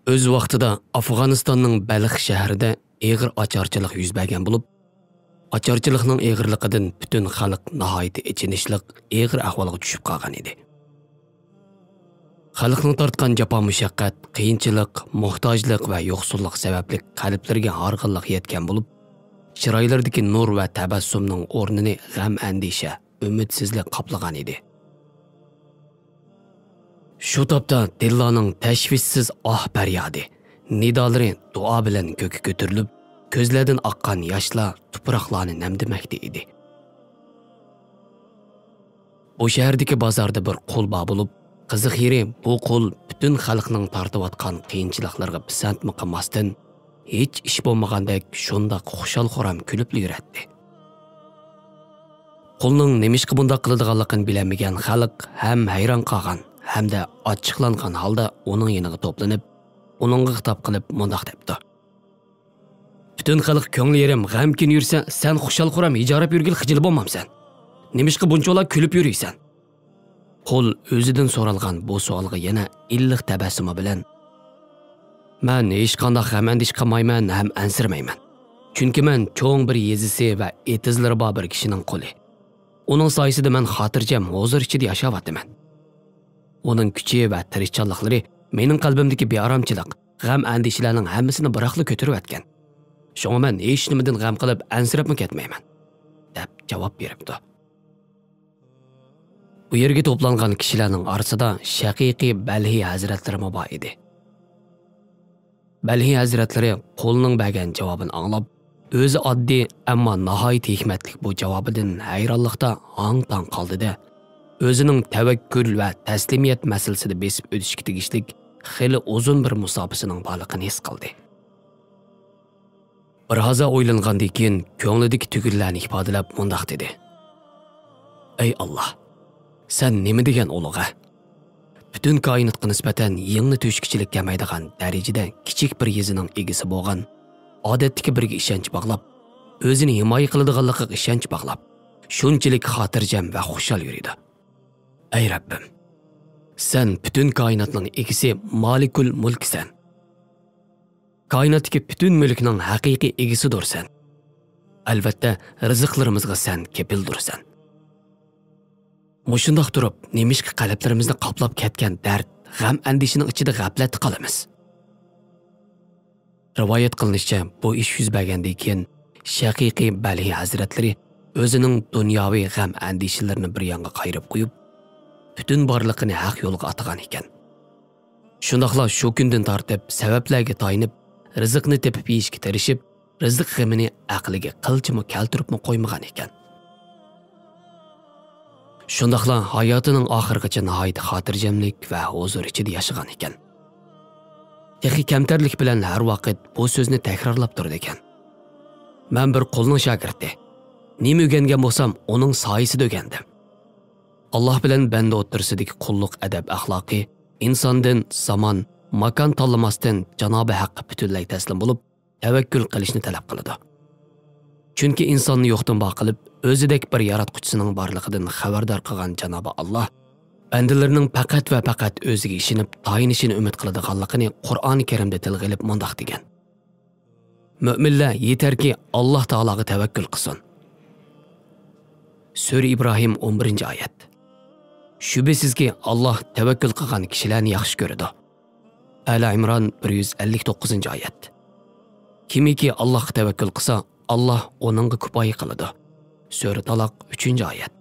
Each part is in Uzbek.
Öz vaqtida Afg'onistonning Balx shahrida eg'ir ocharchilik yuz bergan bo'lib, ocharchilikning eg'irligidan butun xalq nihoyat ichinishliq eg'ir ahvolga tushib qolgan edi. Xalqning tortgan jafo mushaqqat, qiyinchilik, muhtojlik va yo'qsullik sababli qalblariga horg'inlik yetgan bo'lib, chiroylardagi nur va tabassumning o'rnini g'am andisha, umidsizlik qoplagan edi. Shu topda Dillaning tashvishsiz faryodi, nidolari duo bilan ko'kka ko'tarilib, ko'zlardan oqqan yoshlar tuproqlarni namdimakda edi. Bu shahardagi bozorda bir qul bor bo'lib, qiziq yeri bu qul butun xalqning tortayotgan qiyinchiliklarga pisandmi qilmasdan, hech ish bo'lmagandek shundoq xushal-xuram kulib yuradi. Qulning nimishqa bunday qiladiganligini bilmagan xalq ham hayron qolgan, hamda ochiqlangan holda uning yoniga to'planib, uningga xitob qilib mundoq debdi: "Butun xalq ko'ngli yerim g'amkin yursa, sen xushal-xuram ijarab yurgil xijil bo'lmamsan. Nimishqa buncholar kulib yuriysan?" Qul o'zidan so'ralgan bu savolga yana illiq tabassumi bilan: "Men hech qanday g'amandish qilmayman, ham ansirmayman. Chunki men cho'ng bir yezisi va etizlari bor bir kishining quli. Uning soyasida men xotirjam, huzur ichida yashayapman. Uning kuchi va tirishchanliklari mening qalbimdagi bearomchilik, g'am andishalarning hammasini biroqli ko'tarib o'tgan. Shunga men hech nimadan g'am qilib ansirabmi ketmayman," deb javob beribdi. Bu yerga to'plangan kishilarning orasida shaqiqiy Balhi hazratlari bor edi. Balhi hazratlari qo'lning bergan javobini anglab, o'zi oddiy ammo nihoyat hikmatli bu javobidan hayronlikda hang-tang qoldi-da, o'zining tavakkul va taslimiyat masalasida besib o'tishga tegishli xili uzun bir musofasining borligini his qildi. Bir haza o'ylangandan keyin ko'nglidagi tugillarni ifodalab mundoq dedi: "Ey Alloh, sen nima degan ulug'a? Butun koinotga nisbatan yengni to'shkichilik kelmaydigan darajada kichik bir yezining egisi bo'lgan, odatdagi birga ishonch bog'lab, o'zini himoya qiladiganligiga ishonch bog'lab, shunchalik xotirjam va xushal yuridi. Ey Rabbim, sen butun koinotning egisi, Malikul Mulksan. Koinotdagi butun mulkning haqiqiy egisidursan. Albatta, rizqlarimizga sen kepildursan. Mushundoq turib, nemishqa qalblarimizni qoplab ketgan dard, g'am andishining ichida g'aflatda qolamiz." Rivoyat qilinishicha, bu ish yuz bergandan keyin shaqiqiy Balhi hazratlari o'zining dunyoviy g'am andishalarini bir yonga qayirib qo'yib, butun borliqini haq yo'lga atgan ekan. Shundoqla shu kundan tortib sabablarga tayinib, rizqni tepib yeyishga tirishib, rizq g'amini aqliga qilchimi keltiribmi qo'ymagan ekan. Shundoqla hayotining oxirigacha nihoyat xotirjamlik va huzur ichida yashagan ekan. Texi kamtarlik bilan har vaqt bu so'zni takrorlab turdi ekan. "Men bir qulning shogirdi. Nima o'rgangan bo'lsam, uning soyasida o'rgandim. Alloh bilan banda o'tirsidagi qulluq adab axloqi insondan zamon, makon tanlamasdan Janobi Haqqa butunlay taslim bo'lib, tavakkul qilishni talab qiladi. Chunki insonni yo'qdan bor qilib, o'zidek bir yaratquchisining borligidan xabardor qilgan Janobi Alloh bandalarining faqat va faqat o'ziga ishonib, tayinishini umid qiladiganligini Qur'oni Karimda tilga olib mundoq degan: "Mu'minlar yetarki Alloh taologa tavakkul qilsin." Sura Ibrohim 11-oyat. Shubhasizki Alloh tavakkul qilgan kishilarni yaxshi ko'radi. Ali Imron 159-oyat. Kimiki Allohga tavakkul qilsa, Alloh onunga kifoya qiladi. Sura Taloq 3-oyat.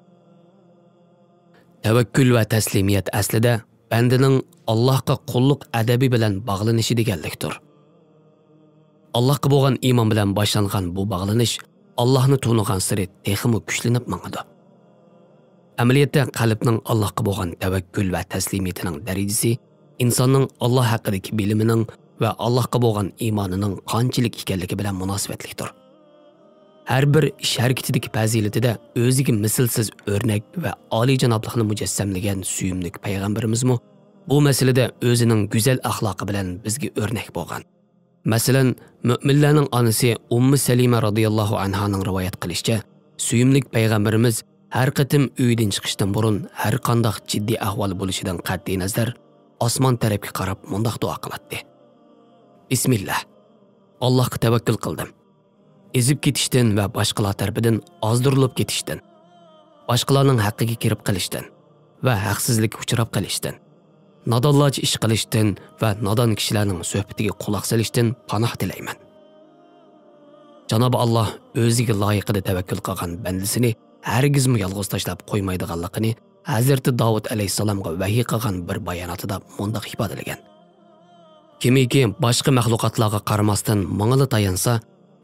Tavakkul va taslimiyat aslida bandaning Allohga qulluq adabi bilan bog'lanishi deganlikdir. Allohga bo'lgan iymon bilan boshlangan bu bog'lanish Allohni tunigan siri texmi kuchlanib mangadi. Amaliyotda qalbning Allohga bo'lgan tavakkul va taslimiyatining darajasi insonning Alloh haqidagi bilimining va Allohga bo'lgan iymonining qanchalik ekanligi bilan munosabatlikdir. Har bir ish harakatidagi fazilatida o'ziga mislsiz o'rnak va oliyjanoblikni mujassamlagan suyumli payg'ambarimizmi bu masalada o'zining go'zal axloqi bilan bizga o'rnak bo'lgan. Masalan, mu'minlarning onasi Ummu Salima radhiyallohu anhaning rivoyat qilishicha, suyumli payg'ambarimiz har qatim uydan chiqishdan burun har qanday jiddiy ahvol bo'lishidan qat'iy nazar osmon tarafga qarab mundoq duo qiladi: Bismillah. Allohga tavakkul qildim. Ezib ketishdan va boshqalar tarafidan ozdirilib ketishdan, boshqalarning haqqiga kirib qilishdan va haqsizlikka uchrab qilishdan, nodonlarcha ish qilishdan va nodon kishilarning suhbatiga quloq solishdan panoh tilayman. Janobi Alloh o'ziga loyiqida tavakkul qilgan bandasini hargizmi yolg'iz tashlab qo'ymaydiganligini Hazrati Davud alayhisalomga vahiy qilgan bir bayonotida mundaq ifodalagan. Kimiki boshqa mahluqotlarga qaramasdan mangala tayansa,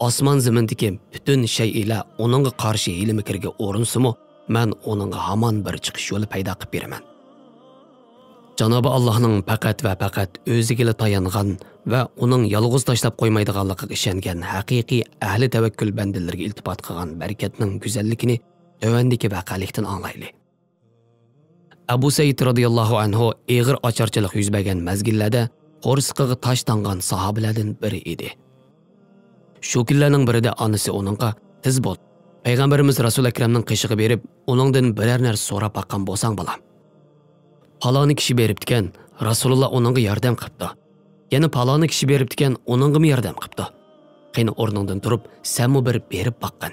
osmon zimindagi butun shay ila uningga qarshi hilmi-kirga o'rinsimi, men uningga hamon bir chiqish yo'li paydo qilib beraman. Janobi Allohning faqat va faqat o'ziga tayangan va uning yolg'iz tashlab qo'ymaydiganligiga ishongan haqiqiy ahli tavakkul bandalarga iltifot qilgan barakatning go'zalligini tövandagi vaqalikdan anglayli. Abu Said radhiyallohu anhu eg'ir ocharchilik yuz bergan mazgillarda qo'rsqiga tosh tangan sahobalardan biri edi. Shu kunlarning birida onasi uningga "Tiz bo'l. Payg'ambarimiz Rasul akramning qishig'i berib, uningdan biror narsa so'rab baqqan bo'lsang bo'lam. Paloni kishi beribdikan, Rasululloh uningga yordam qilibdi. Yana paloni kishi beribdikan, uningga yordam qilibdi. Qani o'rningdan turib, senmi bir berib baqqan"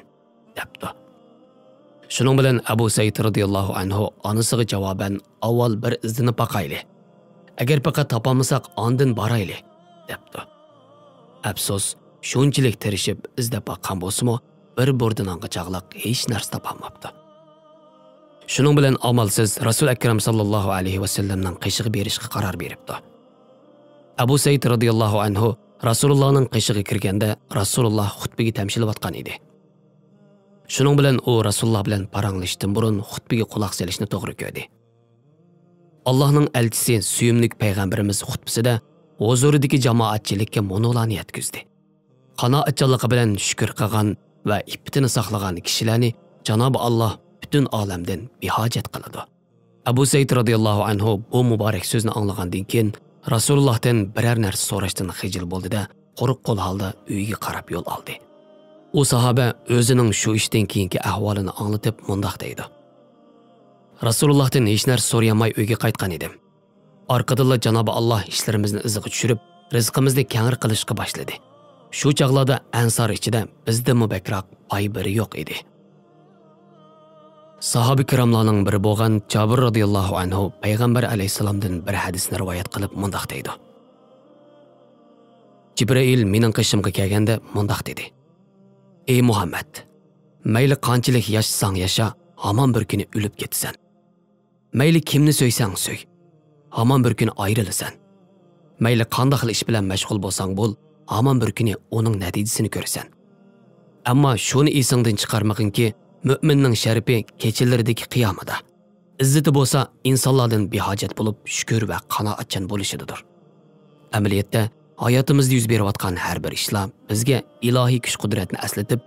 debdi. Shuning bilan Abu Said radhiyallohu anhu onasiga javoban avval bir izni baqayli. Agar faqat topolmasak, ondan borayli debdi. Afsus, shunchalik tirishib izlab baqqan bo'lsa-mu, bir bo'rdinonga chaqliq hech narsa topolmabdi. Shuning bilan amalsiz Rasul akram sallallohu alayhi va sallamning qishig'i berishga qaror beribdi. Abu Said radhiyallohu anhu Rasulullohning qishig'iga kirganda Rasululloh xutbaga tamshilayotgan edi. Shuning bilan u Rasululloh bilan paranglashdan burun xutbaga quloq solishni to'g'ri ko'rdi. Allohning elchisi suyumlik payg'ambarimiz xutbasida huzuridagi jamoatchilikka monolarni yetkazdi. Qanoatchanligi bilan shukr qilgan va iffatini saqlagan kishilarni Janobi Alloh butun olamdan behojat qiladi. Abu Said radhiyallohu anhu bu muborak so'zni anglagandan keyin Rasulullohdan biror narsa so'rashdan xijil bo'ldi-da, quruq qo'l holda uyiga qarab yo'l oldi. U sahoba o'zining shu ishdan keyingi ahvolini anglatib mundaq deydi. Rasulullohdan hech narsa so'rayamay uyga qaytgan edim. Orqadan Janobi Alloh ishlarimizni iziga tushirib, rizqimizni kengir qilishga boshladi. Shu chaqlarda Ansor ichida bizda mubakroq pay biri yo'q edi. Sahoba kiromlarning biri bo'lgan Jabir radhiyallohu anhu payg'ambar alayhisalomdan bir hadisni rivoyat qilib mundaq deydi. Jibril mening qishimga kelganda mundaq dedi. Ey Muhammad, mayli qanchalik yashasang yasha, hamon bir kuni o'lib ketasan. Mayli kimni so'ysang so'y, hamon bir kuni ayrilasan. Mayli qanday ish bilan mashg'ul bo'lsang bo'l, hamon bir kuni uning natijasini ko'rasan. Ammo shuni esingdan chiqarmag'inki, mu'minning sharifi kechilardagi qiyomida izzati bo'lsa insonlardan behojat bo'lib shukr va qanoatchan bo'lishidir. Amaliyotda hayotimizda yuz berayotgan har bir ishlar bizga ilohiy kuch-qudratni aslatib,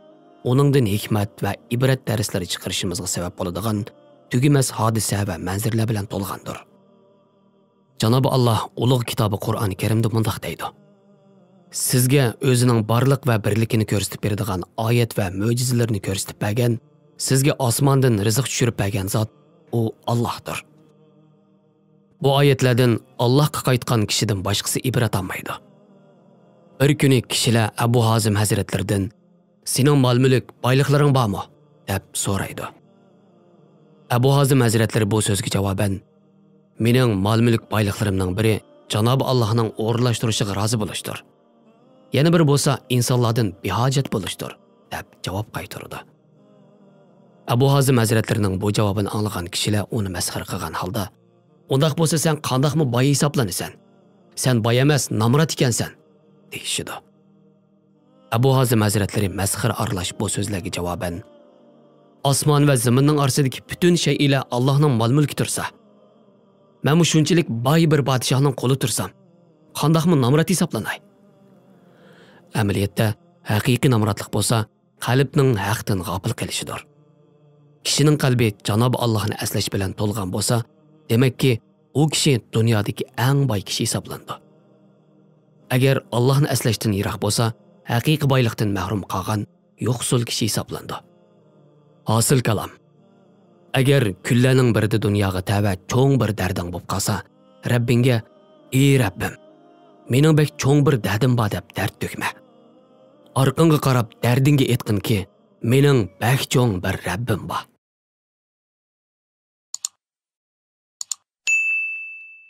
uningdan hikmat va ibrat darslari chiqarishimizga sabab bo'ladigan tugimas hodisa va manzarlar bilan to'lgandir. Janobi Alloh ulug' kitobi Qur'oni Karimda mundaq deydi. Sizga o'zining borliq va birligini ko'rsatib beradigan oyat va mo'jizalarni ko'rsatib bergan, sizga osmondan rizq tushirib bergan zot u Allohdir. Bu oyatlardan Allohga qaytgan kishidan boshqasi ibrat olmaydi. Bir kuni kishilar Abu Hazim hazratlaridan "Sening mol-mulk, boyliklaring bormi?" deb so'raydi. Abu Hazim hazratlari bu so'zga javoban "Mening mol-mulk boyliklarimning biri Janobi Allohning o'rinlashtirishiga rozi bo'lishdir. Yana bir bo'lsa insonlardan behojat bo'lishdir" deb javob qaytardi. Abu Hazim hazratlarining bu javobini anglagan kishilar uni masxara qilgan holda "Undaq bo'lsa sen qandaqmi boy hisoblanasan? Sen boy emas, nomrod ekansan" deyishdi. Abu Hazim hazratlari masxara aralash bu so'zlarga javoban "Osmon va zaminning orasidagi butun shay ila Allohning mol-mulki tursa, men shunchalik boy bir podshohning qo'li tursam, qandaqmi nomrod hisoblanay?" Amaliyotda haqiqiy nomrodlik bo'lsa, qalbning haqdan g'ofil qilishidir. Kishining qalbi Janobi Allohni aslash bilan to'lgan bo'lsa, demakki, u kishi dunyodagi eng boy kishi hisoblandi. Agar Allohni aslashdan yiroq bo'lsa, haqiqiy boylikdan mahrum qolgan yo'qsul kishi hisoblandi. Hosil kalom. Agar kunlarning birida dunyoga tava cho'ng bir darding bo'lib qolsa, Rabbingga: "Ey Rabbim, Mening bek cho'ng bir dardim bor deb dard to'kma. Orqangga qarab dardingga aytqinki, mening bek cho'ng bir Rabbim bor.